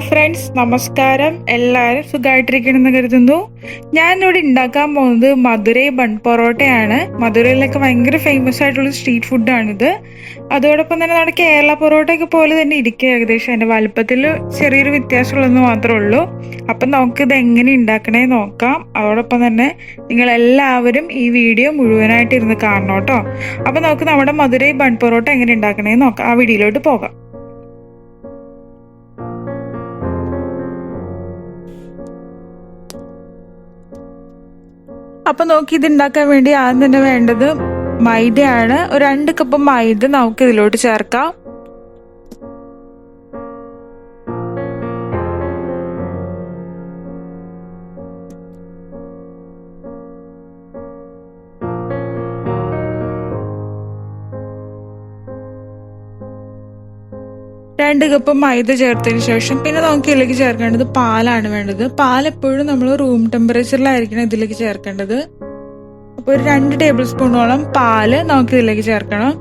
Hi friends, നമസ്കാരം. എല്ലാവരും സുഖമായിട്ടിരിക്കണമെന്ന് കരുതുന്നു. ഞാനിവിടെ ഉണ്ടാക്കാൻ പോകുന്നത് മധുരൈ ബൺ പൊറോട്ടയാണ്. മധുരയിലൊക്കെ ഭയങ്കര ഫേമസ് ആയിട്ടുള്ള സ്ട്രീറ്റ് ഫുഡാണിത്. അതോടൊപ്പം തന്നെ നമ്മുടെ കേരള പൊറോട്ടയൊക്കെ പോലെ തന്നെ ഇരിക്കും ഏകദേശം. അതിൻ്റെ വലുപ്പത്തിൽ ചെറിയൊരു വ്യത്യാസമുള്ളതെന്ന് മാത്രമേ ഉള്ളൂ. അപ്പം നമുക്കിത് എങ്ങനെ ഉണ്ടാക്കണേ നോക്കാം. അതോടൊപ്പം തന്നെ നിങ്ങളെല്ലാവരും ഈ വീഡിയോ മുഴുവനായിട്ട് ഇരുന്ന് കാണണം കേട്ടോ. അപ്പം നമുക്ക് നമ്മുടെ മധുരൈ ബൺ പൊറോട്ട എങ്ങനെ ഉണ്ടാക്കണേ നോക്കാം. ആ വീഡിയോയിലോട്ട് പോകാം. അപ്പൊ നോക്കി ഇത് ഉണ്ടാക്കാൻ വേണ്ടി ആദ്യം തന്നെ വേണ്ടത് മൈദയാണ്. ഒരു 2 കപ്പ് മൈദ നമുക്ക് ഇതിലോട്ട് ചേർക്കാം. രണ്ട് കപ്പ് മൈദ ചേർത്തതിന് ശേഷം പിന്നെ നമുക്ക് ഇതിലേക്ക് ചേർക്കേണ്ടത് പാലാണ് വേണ്ടത്. പാൽ എപ്പോഴും നമ്മൾ റൂം ടെമ്പറേച്ചറിലായിരിക്കണം ഇതിലേക്ക് ചേർക്കേണ്ടത്. അപ്പോൾ ഒരു 2 ടേബിൾ സ്പൂണോളം പാല് നമുക്ക് ഇതിലേക്ക് ചേർക്കണം.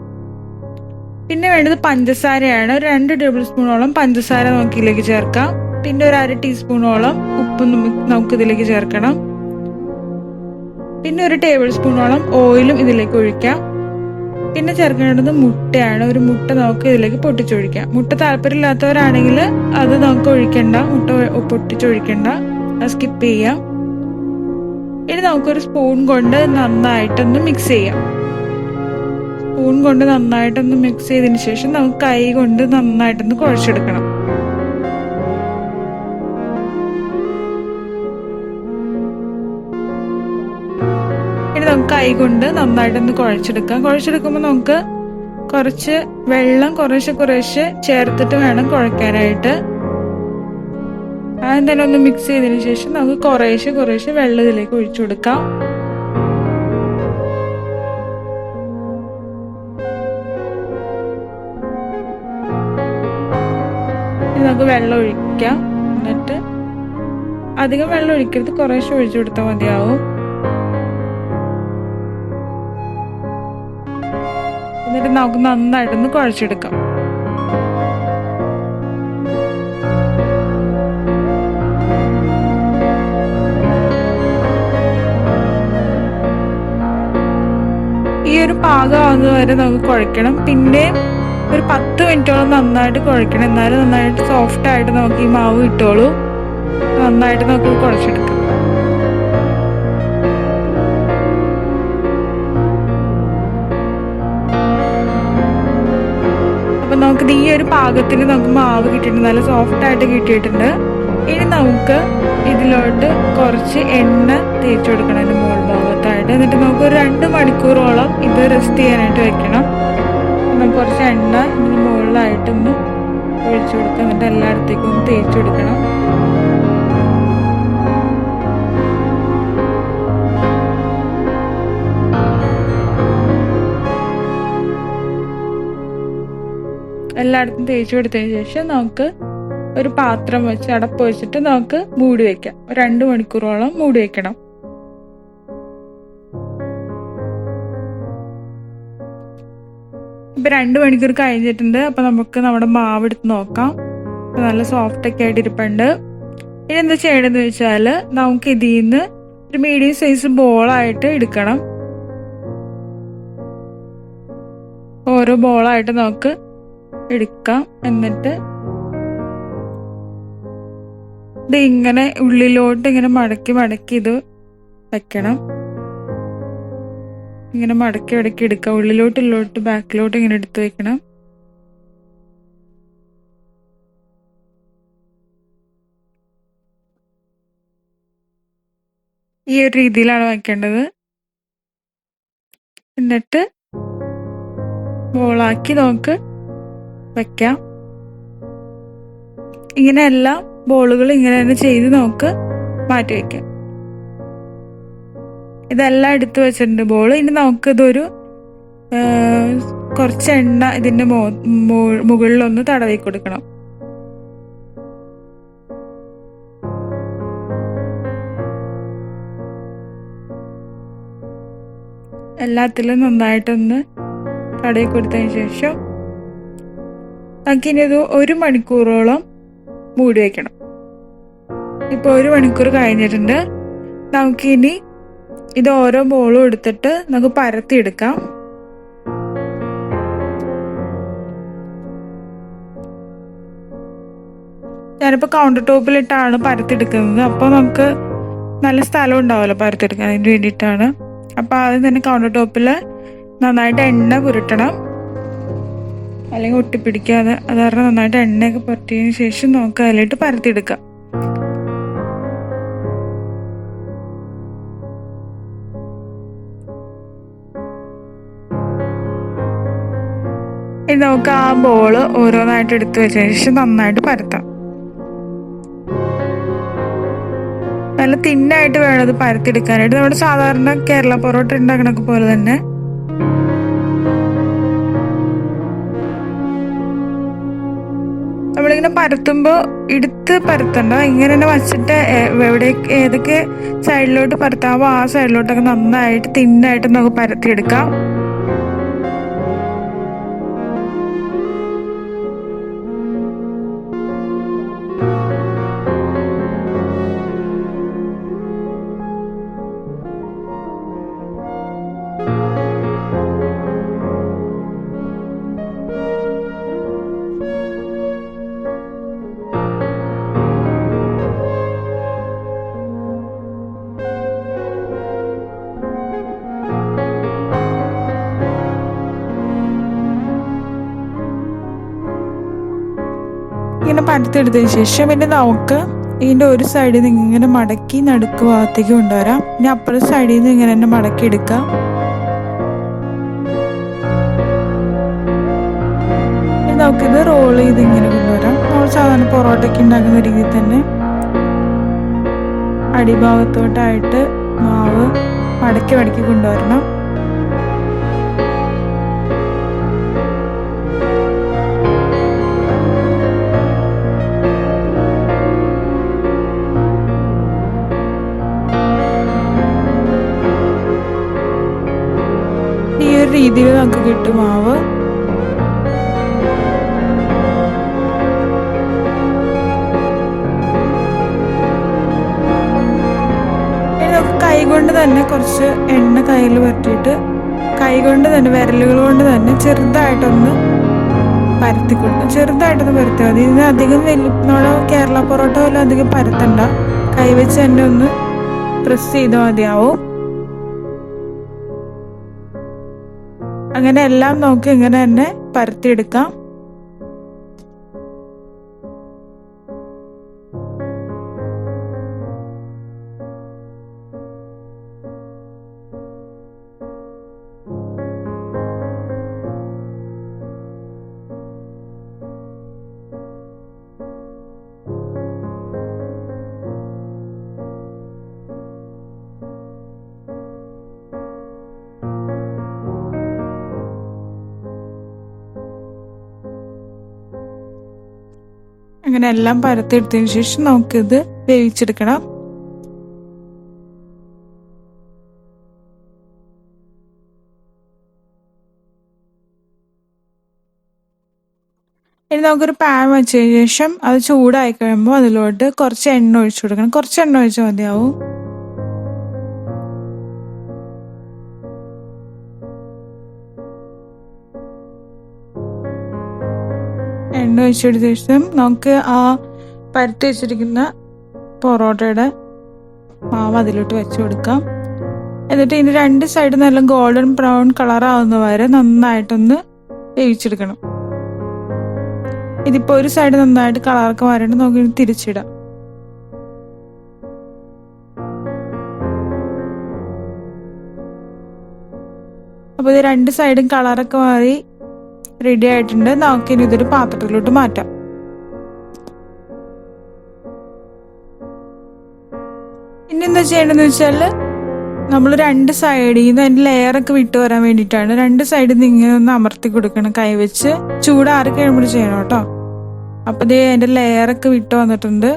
പിന്നെ വേണ്ടത് പഞ്ചസാരയാണ്. ഒരു 2 ടേബിൾ സ്പൂണോളം പഞ്ചസാര നമുക്ക് ഇതിലേക്ക് ചേർക്കാം. പിന്നെ ഒരു 1/2 ടീസ്പൂണോളം ഉപ്പ് നമുക്ക് ഇതിലേക്ക് ചേർക്കണം. പിന്നെ ഒരു ടേബിൾ സ്പൂണോളം ഓയിലും ഇതിലേക്ക് ഒഴിക്കാം. പിന്നെ ചേർക്കേണ്ടത് മുട്ടയാണ്. ഒരു മുട്ട നമുക്ക് ഇതിലേക്ക് പൊട്ടിച്ചൊഴിക്കാം. മുട്ട താല്പര്യമില്ലാത്തവരാണെങ്കിൽ അത് നമുക്ക് ഒഴിക്കണ്ട, മുട്ട പൊട്ടിച്ചൊഴിക്കണ്ട, അത് സ്കിപ്പ് ചെയ്യാം. ഇനി നമുക്കൊരു സ്പൂൺ കൊണ്ട് നന്നായിട്ടൊന്ന് മിക്സ് ചെയ്യാം. സ്പൂൺ കൊണ്ട് നന്നായിട്ടൊന്ന് മിക്സ് ചെയ്തതിന് ശേഷം നമുക്ക് കൈ കൊണ്ട് നന്നായിട്ടൊന്ന് കുഴച്ചെടുക്കണം. നമുക്ക് കൈ കൊണ്ട് നന്നായിട്ടൊന്ന് കുഴച്ചെടുക്കാം. കുഴച്ചെടുക്കുമ്പോൾ നമുക്ക് കുറച്ച് വെള്ളം കുറേശ്ശെ ചേർത്തിട്ട് വേണം കുഴക്കാനായിട്ട്. ആദ്യം തന്നെ ഒന്ന് മിക്സ് ചെയ്തതിന് ശേഷം നമുക്ക് കുറേശ്ശെ വെള്ളം ഇതിലേക്ക് ഒഴിച്ചു കൊടുക്കാം. നമുക്ക് വെള്ളം ഒഴിക്കാം. എന്നിട്ട് അധികം വെള്ളം ഒഴിക്കരുത്, കുറേശ്ശെ ഒഴിച്ചു കൊടുത്താൽ മതിയാവും. എന്നിട്ട് നമുക്ക് നന്നായിട്ടൊന്ന് കുഴച്ചെടുക്കാം. ഈ ഒരു പാകമാകുന്നത് വരെ നമുക്ക് കുഴക്കണം. പിന്നെ ഒരു 10 മിനിറ്റോളം നന്നായിട്ട് കുഴക്കണം. എന്നാലും നന്നായിട്ട് സോഫ്റ്റ് ആയിട്ട് നമുക്ക് ഈ മാവ് കിട്ടുള്ളൂ. നന്നായിട്ട് നമുക്ക് കുഴച്ചെടുക്കാം. നമുക്കിത് ഈ ഒരു പാകത്തിന് നമുക്ക് മാവ് കിട്ടിയിട്ടുണ്ട്, നല്ല സോഫ്റ്റ് ആയിട്ട് കിട്ടിയിട്ടുണ്ട്. ഇനി നമുക്ക് ഇതിലോട്ട് കുറച്ച് എണ്ണ തേച്ച് കൊടുക്കണം അതിൻ്റെ മുകൾ ഭാഗത്തായിട്ട്. എന്നിട്ട് നമുക്ക് ഒരു 2 മണിക്കൂറോളം ഇത് റെസ്റ്റ് ചെയ്യാനായിട്ട് വെക്കണം. നമുക്ക് കുറച്ച് എണ്ണ ഇതിന് മുകളിലായിട്ടൊന്ന് ഒഴിച്ചു കൊടുക്കാം. എന്നിട്ട് എല്ലായിടത്തേക്കും ഒന്ന് തേച്ച് കൊടുക്കണം. എല്ലായിടത്തും തേച്ച് കൊടുത്തതിന് ശേഷം നമുക്ക് ഒരു പാത്രം വെച്ച് അടപ്പ് വെച്ചിട്ട് നമുക്ക് മൂടി വെക്കാം. 2 മണിക്കൂറോളം മൂടി വെക്കണം. ഇപ്പൊ 2 മണിക്കൂർ കഴിഞ്ഞിട്ടുണ്ട്. അപ്പൊ നമുക്ക് നമ്മുടെ മാവ് എടുത്ത് നോക്കാം. നല്ല സോഫ്റ്റ് ഒക്കെ ആയിട്ട് ഇരിപ്പുണ്ട്. ഇനി എന്താ ചെയ്യണമെന്ന് വെച്ചാല് നമുക്ക് ഇതിൽ നിന്ന് ഒരു മീഡിയം സൈസ് ബോളായിട്ട് എടുക്കണം. ഓരോ ബോളായിട്ട് നമുക്ക് എടുക്കാം. എന്നിട്ട് ഇത് ഇങ്ങനെ ഉള്ളിലോട്ട് ഇങ്ങനെ മടക്കി ഇത് വെക്കണം. ഇങ്ങനെ മടക്കി എടുക്കാം. ഉള്ളിലോട്ട് ബാക്കിലോട്ട് ഇങ്ങനെ എടുത്ത് വെക്കണം. ഈ ഒരു രീതിയിലാണ് വെക്കേണ്ടത്. എന്നിട്ട് ബോളാക്കി നമുക്ക് വെക്കാം. ഇങ്ങനെ എല്ലാ ബോളുകളും ഇങ്ങനെ തന്നെ ചെയ്ത് നമുക്ക് മാറ്റി വെക്കാം. ഇതെല്ലാം എടുത്തു വെച്ചിട്ടുണ്ട് ബോൾ. ഇനി നമുക്കിതൊരു കുറച്ച് എണ്ണ ഇതിന്റെ മുകളിലൊന്ന് തടവി കൊടുക്കണം. എല്ലാത്തിലും നന്നായിട്ടൊന്ന് തടവി കൊടുത്തതിന് ശേഷം നമുക്കിനി ഇത് 1 മണിക്കൂറോളം മൂടി വയ്ക്കണം. ഇപ്പോൾ 1 മണിക്കൂർ കഴിഞ്ഞിട്ടുണ്ട്. നമുക്കിനി ഇത് ഓരോ ബോളും എടുത്തിട്ട് നമുക്ക് പരത്തിയെടുക്കാം. ഞാനിപ്പോൾ കൗണ്ടർ ടോപ്പിലിട്ടാണ് പരത്തിയെടുക്കുന്നത്. അപ്പോൾ നമുക്ക് നല്ല സ്ഥലം ഉണ്ടാവുമല്ലോ പരത്തിയെടുക്കാൻ, അതിന് വേണ്ടിയിട്ടാണ്. അപ്പോൾ ആദ്യം തന്നെ കൗണ്ടർ ടോപ്പിൽ നന്നായിട്ട് എണ്ണ പുരട്ടണം, അല്ലെങ്കിൽ ഒട്ടിപ്പിടിക്കാതെ. അത് കാരണം നന്നായിട്ട് എണ്ണയൊക്കെ പുരട്ടിയതിന് ശേഷം നമുക്ക് അതിലിട്ട് പരത്തിയെടുക്കാം. ഇനി നമുക്ക് ആ ബോള് ഓരോന്നായിട്ട് എടുത്ത് വെച്ചതിന് ശേഷം നന്നായിട്ട് പരത്താം. നല്ല തിന്നായിട്ട് വേണം അത് പരത്തിയെടുക്കാനായിട്ട്. നമ്മുടെ സാധാരണ കേരള പൊറോട്ട ഉണ്ടാക്കണൊക്കെ പോലെ തന്നെ. നമ്മളിങ്ങനെ പരത്തുമ്പോൾ എടുത്ത് പരത്തണ്ട, ഇങ്ങനെ തന്നെ വച്ചിട്ട് ഏതൊക്കെ സൈഡിലോട്ട് പരത്താമോ ആ സൈഡിലോട്ടൊക്കെ നന്നായിട്ട് തിന്നായിട്ട് നമുക്ക് പരത്തിയെടുക്കാം. ഇങ്ങനെ പരത്തെടുത്തതിന് ശേഷം പിന്നെ നമുക്ക് ഇതിൻ്റെ ഒരു സൈഡിൽ നിന്ന് ഇങ്ങനെ മടക്കി നടുക്ക് ഭാഗത്തേക്ക് കൊണ്ടുവരാം. ഇനി അപ്പുറത്തെ സൈഡിൽ നിന്ന് ഇങ്ങനെ തന്നെ മടക്കി എടുക്കാം. ഇനി നമുക്കിത് റോൾ ചെയ്ത് ഇങ്ങനെ കൊണ്ടുവരാം. നമ്മൾ സാധാരണ പൊറോട്ടയ്ക്ക് ഉണ്ടാക്കുന്ന രീതിയിൽ തന്നെ അടിഭാഗത്തോട്ടായിട്ട് മാവ് മടക്കി മടക്കി കൊണ്ടുവരണം. ഈ ഒരു രീതിയിൽ നമുക്ക് കിട്ടും മാവ്. ഇനി നമുക്ക് കൈകൊണ്ട് തന്നെ കുറച്ച് എണ്ണ കയ്യിൽ പറ്റിയിട്ട് കൈകൊണ്ട് തന്നെ വിരലുകൾ കൊണ്ട് തന്നെ ചെറുതായിട്ടൊന്ന് ചെറുതായിട്ടൊന്ന് പരത്തിയാൽ മതി. ഇതിന് അധികം നമ്മുടെ കേരള പൊറോട്ട പോലെ അധികം പരത്തണ്ട, കൈവച്ച് തന്നെ ഒന്ന് പ്രസ് ചെയ്താൽ മതിയാവും. അങ്ങനെ എല്ലാം നമുക്ക് ഇങ്ങനെ തന്നെ പരത്തിയെടുക്കാം. അങ്ങനെ എല്ലാം പരത്തിയെടുത്തതിന് ശേഷം നമുക്കിത് വേവിച്ചെടുക്കണം. ഇനി നമുക്കൊരു പാൻ വെച്ചതിന് ശേഷം അത് ചൂടായി കഴിയുമ്പോൾ അതിലോട്ട് കുറച്ച് എണ്ണ ഒഴിച്ചു കൊടുക്കണം. കുറച്ച് എണ്ണ ഒഴിച്ചാൽ മതിയാവും. എണ്ണ ഒഴിച്ചെടുത്ത ശേഷം നമുക്ക് ആ പരത്തി വെച്ചിരിക്കുന്ന പൊറോട്ടയുടെ മാവ് അതിലോട്ട് വെച്ച് കൊടുക്കാം. എന്നിട്ട് ഇതിന് 2 സൈഡ് നല്ല ഗോൾഡൻ ബ്രൗൺ കളറാവുന്ന വരെ നന്നായിട്ടൊന്ന് വേവിച്ചെടുക്കണം. ഇതിപ്പോൾ ഒരു സൈഡ് നന്നായിട്ട് കളറൊക്കെ മാറിയിട്ട് നമുക്ക് തിരിച്ചിടാം. അപ്പോൾ ഇത് 2 സൈഡും കളറൊക്കെ മാറി റെഡി ആയിട്ടുണ്ട്. നമുക്കിനി ഇതൊരു പാത്രത്തിലോട്ട് മാറ്റാം. ഇനി എന്താ ചെയ്യേണ്ടതെന്ന് വെച്ചാൽ നമ്മൾ 2 സൈഡിൽ നിന്ന് അതിൻ്റെ ലെയറൊക്കെ വിട്ടു വരാൻ വേണ്ടിയിട്ടാണ് 2 സൈഡിൽ നിന്ന് ഇങ്ങനെ ഒന്ന് അമർത്തി കൊടുക്കണം കൈവച്ച്. ചൂടാറി കഴിയുമ്പോൾ ചെയ്യണം കേട്ടോ. അപ്പോൾ ഇത് അതിൻ്റെ ലെയറൊക്കെ വിട്ടു വന്നിട്ടുണ്ട്.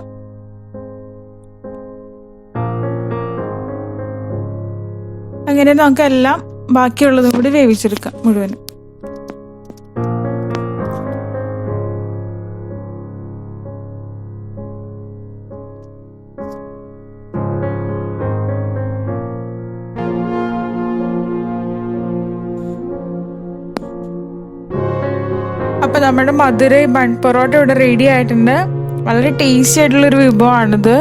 അങ്ങനെ നമുക്കെല്ലാം ബാക്കിയുള്ളതും കൂടി വേവിച്ചെടുക്കാം മുഴുവനും. നമ്മുടെ മധുരൈ ബൺ പൊറോട്ട ഇവിടെ റെഡി ആയിട്ടുണ്ട്. വളരെ ടേസ്റ്റി ആയിട്ടുള്ളൊരു വിഭവമാണിത്.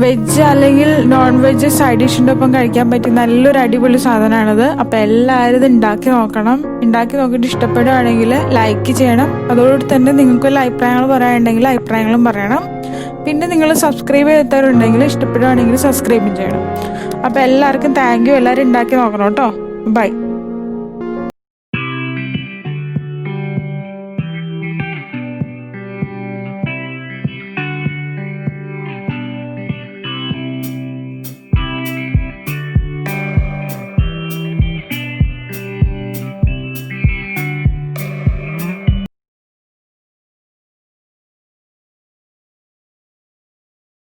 വെജ് അല്ലെങ്കിൽ നോൺ വെജ് സൈഡ് ഡിഷിൻ്റെ ഒപ്പം കഴിക്കാൻ പറ്റിയ നല്ലൊരു അടിപൊളി സാധനമാണിത്. അപ്പോൾ എല്ലാവരും ഇത് ഉണ്ടാക്കി നോക്കണം. ഉണ്ടാക്കി നോക്കിയിട്ട് ഇഷ്ടപ്പെടുകയാണെങ്കിൽ ലൈക്ക് ചെയ്യണം. അതോടൊപ്പം തന്നെ നിങ്ങൾക്ക് വല്ല അഭിപ്രായങ്ങൾ പറയാനുണ്ടെങ്കിൽ അഭിപ്രായങ്ങളും പറയണം. പിന്നെ നിങ്ങൾ സബ്സ്ക്രൈബ് ചെയ്തവരുണ്ടെങ്കിൽ ഇഷ്ടപ്പെടുകയാണെങ്കിൽ സബ്സ്ക്രൈബും ചെയ്യണം. അപ്പോൾ എല്ലാവർക്കും താങ്ക് യു. എല്ലാവരും ഉണ്ടാക്കി നോക്കണം കേട്ടോ. ബൈ.